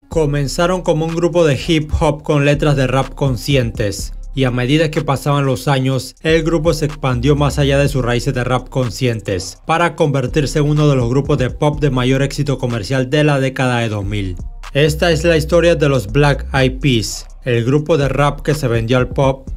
Comenzaron como un grupo de hip hop con letras de rap conscientes, y a medida que pasaban los años, el grupo se expandió más allá de sus raíces de rap conscientes, para convertirse en uno de los grupos de pop de mayor éxito comercial de la década de 2000. Esta es la historia de los Black Eyed Peas, el grupo de rap que se vendió al pop.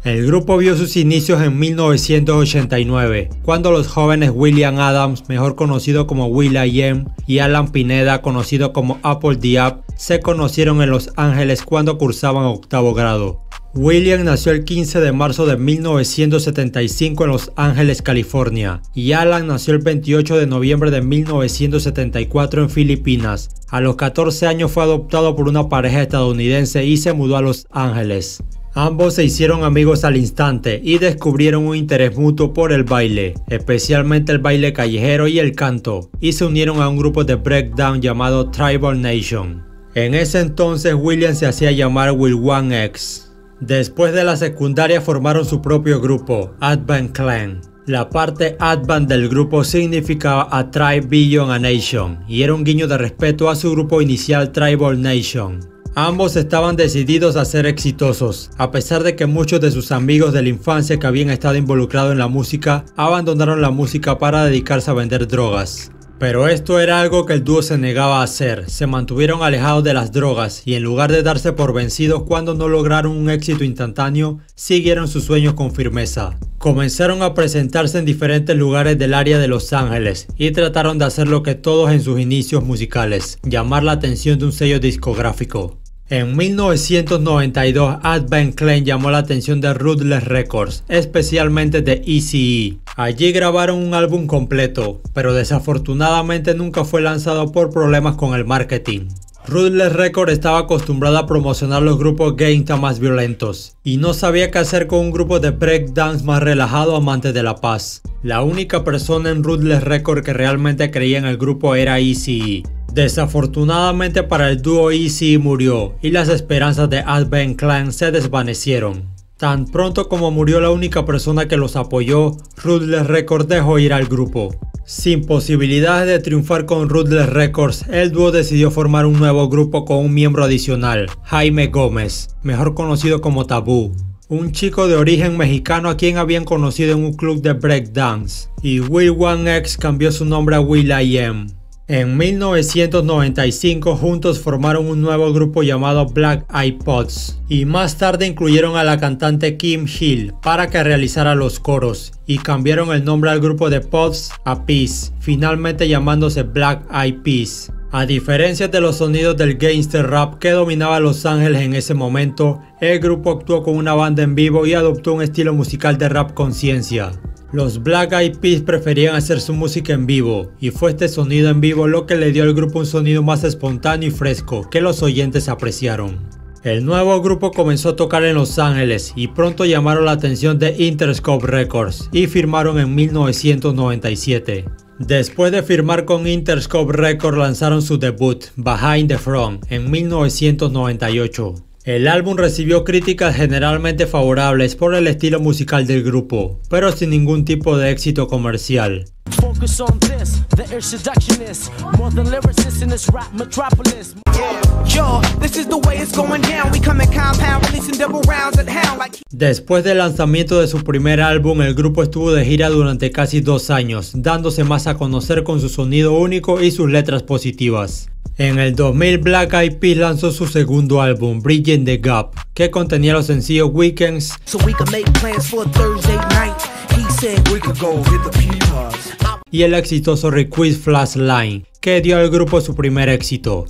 El grupo vio sus inicios en 1989, cuando los jóvenes William Adams, mejor conocido como will.i.am, y Alan Pineda, conocido como Apple D.Ap, se conocieron en Los Ángeles cuando cursaban octavo grado. William nació el 15 de marzo de 1975 en Los Ángeles, California, y Alan nació el 28 de noviembre de 1974 en Filipinas. A los 14 años fue adoptado por una pareja estadounidense y se mudó a Los Ángeles. Ambos se hicieron amigos al instante y descubrieron un interés mutuo por el baile, especialmente el baile callejero y el canto, y se unieron a un grupo de breakdown llamado Tribal Nation. En ese entonces William se hacía llamar Will.1X. Después de la secundaria formaron su propio grupo, Advent Clan. La parte Advent del grupo significaba A Tribe Beyond a Nation y era un guiño de respeto a su grupo inicial Tribal Nation. Ambos estaban decididos a ser exitosos, a pesar de que muchos de sus amigos de la infancia que habían estado involucrados en la música abandonaron la música para dedicarse a vender drogas. Pero esto era algo que el dúo se negaba a hacer, se mantuvieron alejados de las drogas y en lugar de darse por vencidos cuando no lograron un éxito instantáneo, siguieron sus sueños con firmeza. Comenzaron a presentarse en diferentes lugares del área de Los Ángeles y trataron de hacer lo que todos en sus inicios musicales, llamar la atención de un sello discográfico. En 1992, Advent Clan llamó la atención de Ruthless Records, especialmente de Eazy-E. Allí grabaron un álbum completo, pero desafortunadamente nunca fue lanzado por problemas con el marketing. Ruthless Records estaba acostumbrado a promocionar los grupos gangsta más violentos, y no sabía qué hacer con un grupo de breakdance más relajado amante de la paz. La única persona en Ruthless Records que realmente creía en el grupo era Eazy-E. Desafortunadamente para el dúo, Eazy-E murió y las esperanzas de Advent Clan se desvanecieron. Tan pronto como murió la única persona que los apoyó, Ruthless Records dejó ir al grupo. Sin posibilidades de triunfar con Ruthless Records, el dúo decidió formar un nuevo grupo con un miembro adicional, Jaime Gómez, mejor conocido como Tabú, un chico de origen mexicano a quien habían conocido en un club de breakdance, y Will.1X cambió su nombre a will.i.am. En 1995 juntos formaron un nuevo grupo llamado Black Eyed Peas y más tarde incluyeron a la cantante Kim Hill para que realizara los coros y cambiaron el nombre al grupo de Peas a Peas, finalmente llamándose Black Eyed Peas. A diferencia de los sonidos del gangster rap que dominaba Los Ángeles en ese momento, el grupo actuó con una banda en vivo y adoptó un estilo musical de rap conciencia. Los Black Eyed Peas preferían hacer su música en vivo, y fue este sonido en vivo lo que le dio al grupo un sonido más espontáneo y fresco que los oyentes apreciaron. El nuevo grupo comenzó a tocar en Los Ángeles y pronto llamaron la atención de Interscope Records y firmaron en 1997. Después de firmar con Interscope Records lanzaron su debut, Behind the Front, en 1998. El álbum recibió críticas generalmente favorables por el estilo musical del grupo, pero sin ningún tipo de éxito comercial. Después del lanzamiento de su primer álbum, el grupo estuvo de gira durante casi 2 años, dándose más a conocer con su sonido único y sus letras positivas. En el 2000, Black Eyed Peas lanzó su segundo álbum, Bridging the Gap, que contenía los sencillos Weekends y el exitoso Request Flash Line, que dio al grupo su primer éxito.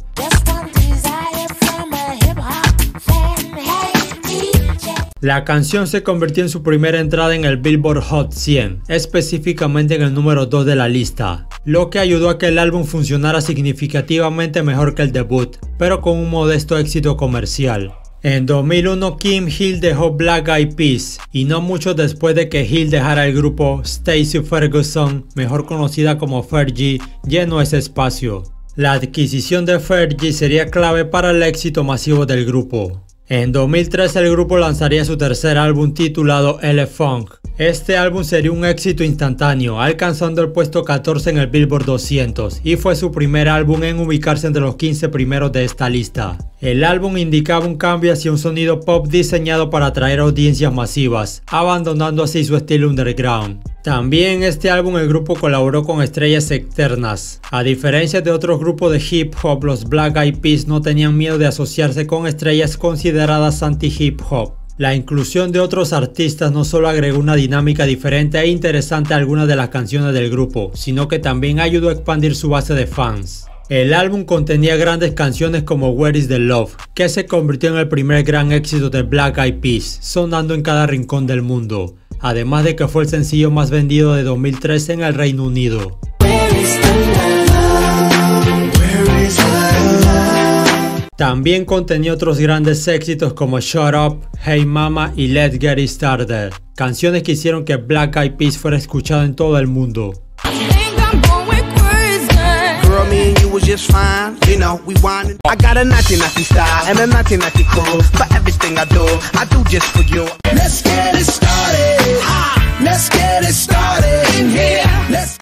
La canción se convirtió en su primera entrada en el Billboard Hot 100, específicamente en el número 2 de la lista, lo que ayudó a que el álbum funcionara significativamente mejor que el debut, pero con un modesto éxito comercial. En 2001 Kim Hill dejó Black Eyed Peas y no mucho después de que Hill dejara el grupo, Stacey Ferguson, mejor conocida como Fergie, llenó ese espacio. La adquisición de Fergie sería clave para el éxito masivo del grupo. En 2003 el grupo lanzaría su tercer álbum titulado Ele-Funk, Este álbum sería un éxito instantáneo, alcanzando el puesto 14 en el Billboard 200 y fue su primer álbum en ubicarse entre los 15 primeros de esta lista. El álbum indicaba un cambio hacia un sonido pop diseñado para atraer audiencias masivas, abandonando así su estilo underground. También en este álbum el grupo colaboró con estrellas externas. A diferencia de otros grupos de hip hop, los Black Eyed Peas no tenían miedo de asociarse con estrellas consideradas anti-hip hop. La inclusión de otros artistas no solo agregó una dinámica diferente e interesante a algunas de las canciones del grupo, sino que también ayudó a expandir su base de fans. El álbum contenía grandes canciones como Where is the Love, que se convirtió en el primer gran éxito de Black Eyed Peas, sonando en cada rincón del mundo, además de que fue el sencillo más vendido de 2013 en el Reino Unido. También contenía otros grandes éxitos como Shut Up, Hey Mama y Let's Get It Started, canciones que hicieron que Black Eyed Peas fuera escuchado en todo el mundo.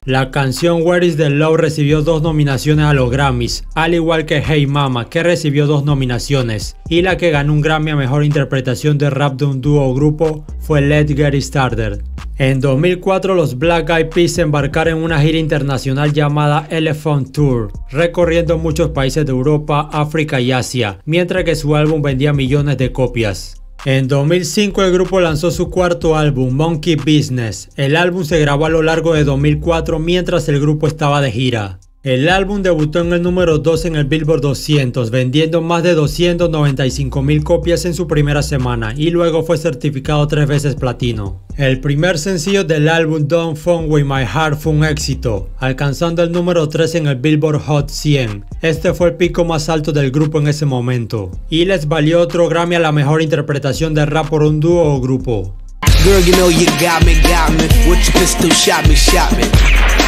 La canción Where is the Love recibió 2 nominaciones a los Grammys, al igual que Hey Mama, que recibió 2 nominaciones, y la que ganó un Grammy a Mejor Interpretación de Rap de un dúo o grupo fue Let's Get It Started. En 2004 los Black Eyed Peas se embarcaron en una gira internacional llamada Elephant Tour, recorriendo muchos países de Europa, África y Asia, mientras que su álbum vendía millones de copias. En 2005 el grupo lanzó su cuarto álbum, Monkey Business. El álbum se grabó a lo largo de 2004 mientras el grupo estaba de gira. El álbum debutó en el número 2 en el Billboard 200, vendiendo más de 295,000 copias en su primera semana y luego fue certificado 3 veces platino. El primer sencillo del álbum, Don't Phone With My Heart, fue un éxito, alcanzando el número 3 en el Billboard Hot 100. Este fue el pico más alto del grupo en ese momento y les valió otro Grammy a la mejor interpretación de rap por un dúo o grupo. Girl, you know you got me. With your pistol, shot me.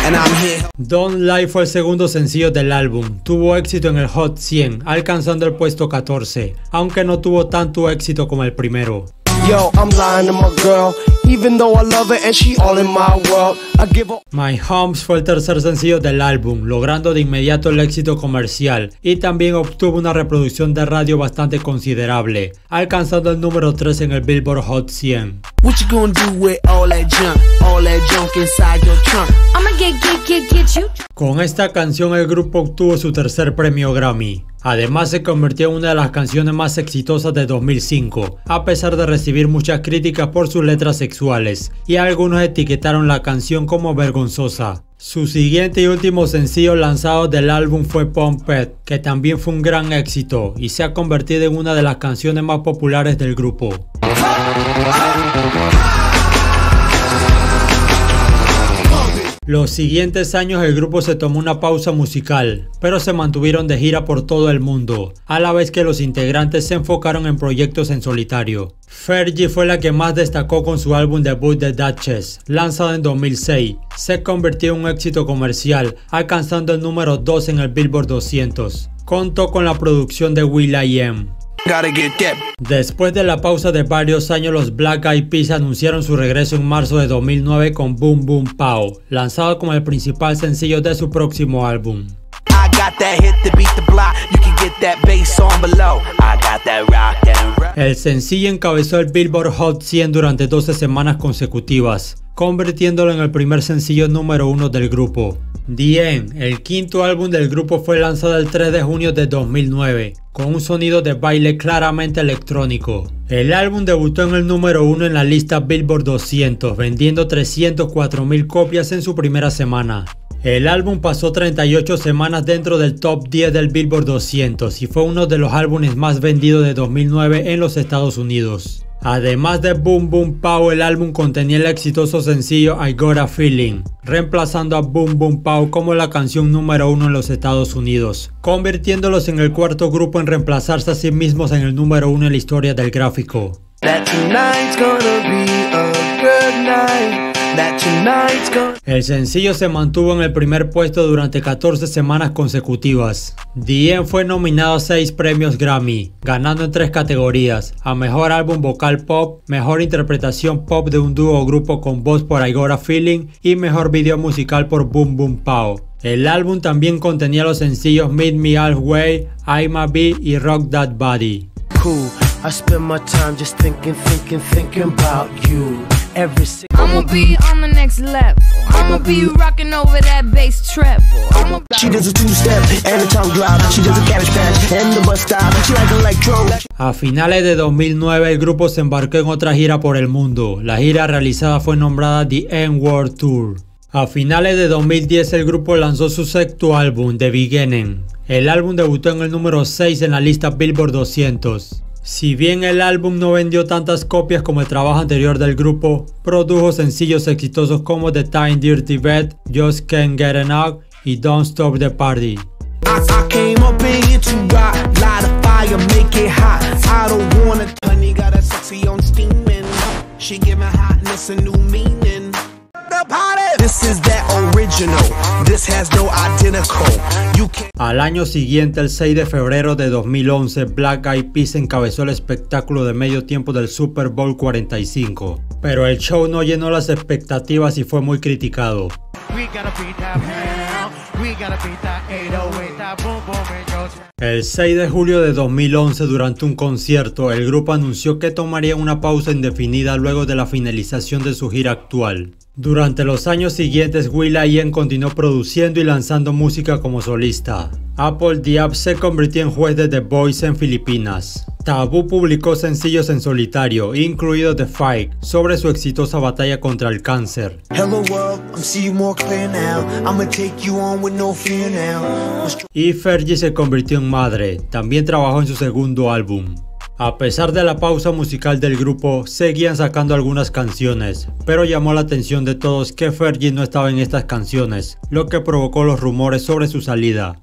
And I'm here. Don't Lie fue el segundo sencillo del álbum. Tuvo éxito en el Hot 100, alcanzando el puesto 14, aunque no tuvo tanto éxito como el primero. Yo, I'm lying to my girl, even though I love her and she all in my world. I give her... My Homes fue el tercer sencillo del álbum, logrando de inmediato el éxito comercial y también obtuvo una reproducción de radio bastante considerable, alcanzando el número 3 en el Billboard Hot 100. What you gonna do with all that junk inside your trunk? I'ma get you. Con esta canción el grupo obtuvo su tercer premio Grammy. Además se convirtió en una de las canciones más exitosas de 2005, a pesar de recibir muchas críticas por sus letras sexuales, y algunos etiquetaron la canción como vergonzosa. Su siguiente y último sencillo lanzado del álbum fue Pumped, que también fue un gran éxito y se ha convertido en una de las canciones más populares del grupo. Los siguientes años el grupo se tomó una pausa musical, pero se mantuvieron de gira por todo el mundo, a la vez que los integrantes se enfocaron en proyectos en solitario. Fergie fue la que más destacó con su álbum debut The Duchess, lanzado en 2006. Se convirtió en un éxito comercial, alcanzando el número 2 en el Billboard 200. Contó con la producción de will.i.am. Después de la pausa de varios años, los Black Eyed Peas anunciaron su regreso en marzo de 2009 con Boom Boom Pow, lanzado como el principal sencillo de su próximo álbum. El sencillo encabezó el Billboard Hot 100 durante 12 semanas consecutivas, convirtiéndolo en el primer sencillo número 1 del grupo. The End, el quinto álbum del grupo, fue lanzado el 3 de junio de 2009, con un sonido de baile claramente electrónico. El álbum debutó en el número 1 en la lista Billboard 200, vendiendo 304,000 copias en su primera semana. El álbum pasó 38 semanas dentro del top 10 del Billboard 200 y fue uno de los álbumes más vendidos de 2009 en los Estados Unidos. Además de Boom Boom Pow, el álbum contenía el exitoso sencillo I Got a Feeling, reemplazando a Boom Boom Pow como la canción número 1 en los Estados Unidos, convirtiéndolos en el cuarto grupo en reemplazarse a sí mismos en el número 1 en la historia del gráfico. El sencillo se mantuvo en el primer puesto durante 14 semanas consecutivas. The End fue nominado a 6 premios Grammy, ganando en 3 categorías: a Mejor Álbum Vocal Pop, Mejor Interpretación Pop de un dúo o grupo con voz por I Got a Feeling y Mejor Video Musical por Boom Boom Pow. El álbum también contenía los sencillos Meet Me Halfway, I'm a Bee y Rock That Body. Cool. I spend my time just thinking about you. I'ma be on the next level. I'ma be rocking over that bass treble. She does a two-step and a tongue drop. She does a cabbage patch and the bus stop. She like electro. A finales de 2009 el grupo se embarcó en otra gira por el mundo. La gira realizada fue nombrada The End World Tour. A finales de 2010 el grupo lanzó su sexto álbum, The Beginning. El álbum debutó en el número 6 en la lista Billboard 200. Si bien el álbum no vendió tantas copias como el trabajo anterior del grupo, produjo sencillos exitosos como The Time Dirty Bed, Just Can't Get Enough y Don't Stop the Party. Al año siguiente, el 6 de febrero de 2011, Black Eyed Peas encabezó el espectáculo de medio tiempo del Super Bowl 45. Pero el show no llenó las expectativas y fue muy criticado. El 6 de julio de 2011, durante un concierto, el grupo anunció que tomaría una pausa indefinida luego de la finalización de su gira actual. Durante los años siguientes, will.i.am continuó produciendo y lanzando música como solista. Apple Diab se convirtió en juez de The Voice en Filipinas. Taboo publicó sencillos en solitario, incluido The Fight, sobre su exitosa batalla contra el cáncer. Y Fergie se convirtió en madre, también trabajó en su segundo álbum. A pesar de la pausa musical del grupo, seguían sacando algunas canciones, pero llamó la atención de todos que Fergie no estaba en estas canciones, lo que provocó los rumores sobre su salida.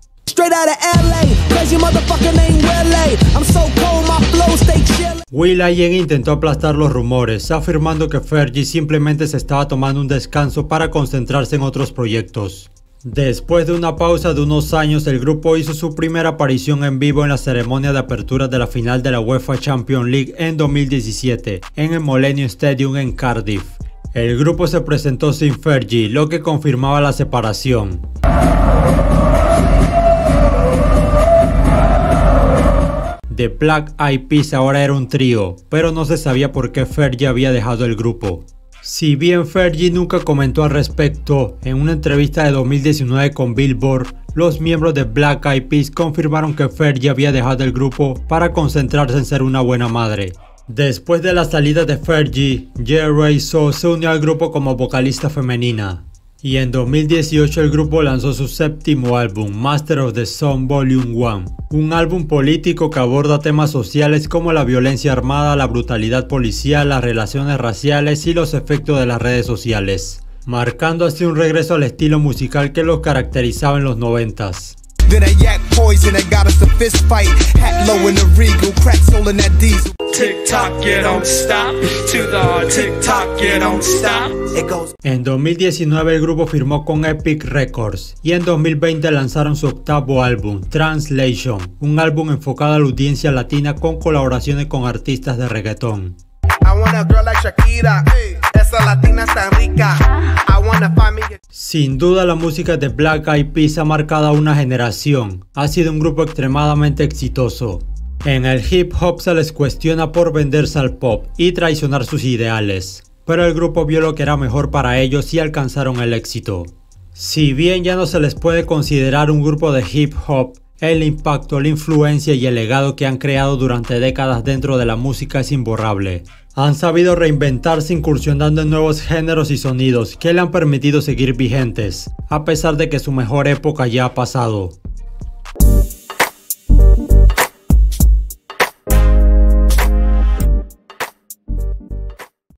will.i.am intentó aplastar los rumores, afirmando que Fergie simplemente se estaba tomando un descanso para concentrarse en otros proyectos. Después de una pausa de unos años, el grupo hizo su primera aparición en vivo en la ceremonia de apertura de la final de la UEFA Champions League en 2017, en el Millennium Stadium en Cardiff. El grupo se presentó sin Fergie, lo que confirmaba la separación. The Black Eyed Peas ahora era un trío, pero no se sabía por qué Fergie había dejado el grupo. Si bien Fergie nunca comentó al respecto, en una entrevista de 2019 con Billboard, los miembros de Black Eyed Peas confirmaron que Fergie había dejado el grupo para concentrarse en ser una buena madre. Después de la salida de Fergie, Jerry So se unió al grupo como vocalista femenina. Y en 2018 el grupo lanzó su séptimo álbum, Master of the Sun Volume 1, un álbum político que aborda temas sociales como la violencia armada, la brutalidad policial, las relaciones raciales y los efectos de las redes sociales, marcando así un regreso al estilo musical que los caracterizaba en los 90s. En 2019 el grupo firmó con Epic Records y en 2020 lanzaron su octavo álbum, Translation, un álbum enfocado a la audiencia latina con colaboraciones con artistas de reggaetón. Sin duda la música de Black Eyed Peas ha marcado a una generación, ha sido un grupo extremadamente exitoso. En el hip hop se les cuestiona por venderse al pop y traicionar sus ideales, pero el grupo vio lo que era mejor para ellos y alcanzaron el éxito. Si bien ya no se les puede considerar un grupo de hip hop, el impacto, la influencia y el legado que han creado durante décadas dentro de la música es imborrable. Han sabido reinventarse incursionando en nuevos géneros y sonidos que le han permitido seguir vigentes, a pesar de que su mejor época ya ha pasado.